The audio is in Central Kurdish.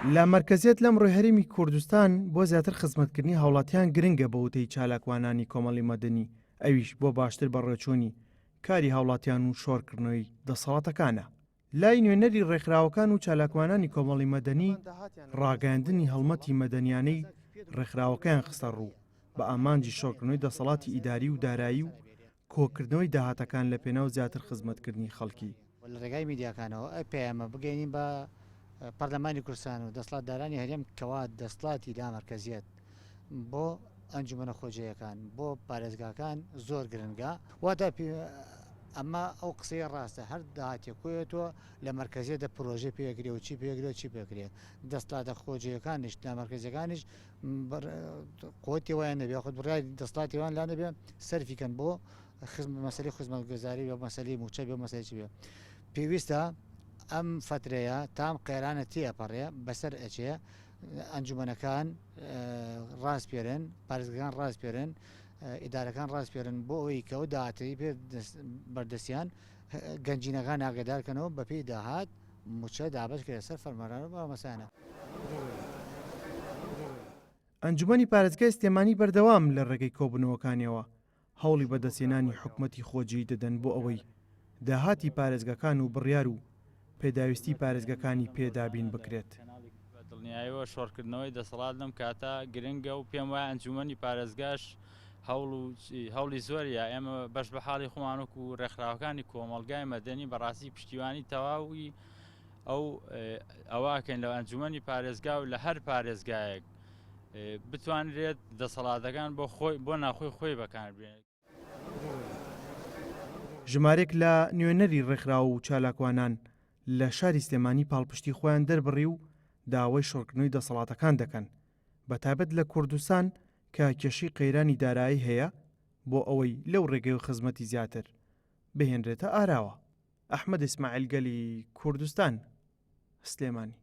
لە مەرکەزیەت لەم ڕۆی هەرێمی کوردستان بۆ زیاتر خزمەتکردنی هاوڵاتیان گرنگە بە وتەی چالاکوانانی کۆمەڵی مەدەنی ئەویش بۆ باشتر بەڕێچوونی کاری هاوڵاتیان و شۆڕکردنەوەی دەسەڵاتەکانە. لای نوێنەری ڕێکخراوەکان و چالاکوانانی کۆمەڵی مەدەنی ڕاگەاندنی هەڵمەتی مەدەنیانەی ڕێکخراوەکەیان خستە ڕوو بە ئامانجی شۆڕکردنەوەی دەسەڵاتی ئیداری و دارایی و کۆکردنەوەی داهاتەکان لە پێناو زیاتر خزمەتکردنی خەڵکی. لە ڕێگای میدیاکانەوە ئەی پێیامە بگەینین بە پەرلەمانی کوردستان و دەسەڵات دارانی هەرێم کەوا دەسەڵاتی لا مەرکەزیەت بۆ ئەنجومەنە خۆجیەکان بۆ پارێزگاکان زۆر گرنگە واتە ئەمە ئەو قسەی ڕاستە هەر داهاتێکۆیەوە لە مەرکەزیەتە پرۆژه پێگرێ و چی پێگرێت چی پێکرێ دەسەڵاتە خۆجیەکانیش لا مەرکەزیەکانیش قوتی وایە نەبێ خود بڕای دەسەڵاتیوان لا نەبێ سەرفیکەن بۆ مەسەلەی خزمەتگوزاری بە مەسەلەی موچە بێ مەسەلەی بێ پێویستە ئەم فترەیە تام قێرانە تێپەڕێ بەسەر ئەچێ ئەنجومەنەکان ڕاستپێرن پارێزگەکان ڕاستپێرن ئیدارەکان ڕاستپێرن بۆ ئەوەی کە ئەو داهاتی پێ بەردەستیان گەنجینەکان ئاگادارکەنەوە بەپێی داهات موچە دابەش کرێ سەر فەرمانران و مەسانە. ئەنجومەنی پارێزگای سلێمانی بەردەوام لە ڕێگەی کۆبوونەوەکانیەوە هەوڵی بەدەستێنانی حکومەتی خۆجی دەدەن بۆ ئەوەی داهاتی پارێزگەکان و بڕیار و پێداویستی پارێزگەکانی پێدابین بکرێت. دڵنیاییەوە شۆڕکردنەوەی دەسەڵات لەم کاتە گرنگە و پێم وایە ئەنجومەنی پارێزگاش هەوڵی زۆریە ئێمە بەش بە حاڵی خۆمانوەک و ڕێکخراوەکانی کۆمەلگای مەدەنی بەڕاستی پشتیوانی تەواوی ئەوواکەین لەو ئەنجومەنی پارێزگا و لە هەر پارێزگایەک بتوانرێت دەسەڵاتەکان بۆ ناخۆی خۆی بەکاربێت. ژمارێک لە نوێنەری ڕێکخراو و چالاکوانان لە شاری سلێمانی پاڵپشتی خۆیان دەربڕی و داوای شۆڕکردنەوەی دەسەڵاتەکان دەکەن بەتایبەت لە کوردستان کە کێشەی قەیرانی دارایی هەیە بۆ ئەوەی لەو ڕێگەی و خزمەتی زیاتر بهێنرێتە ئاراوە. ئەحمەد ئیسماعیل گەلی کوردستان سلێمانی.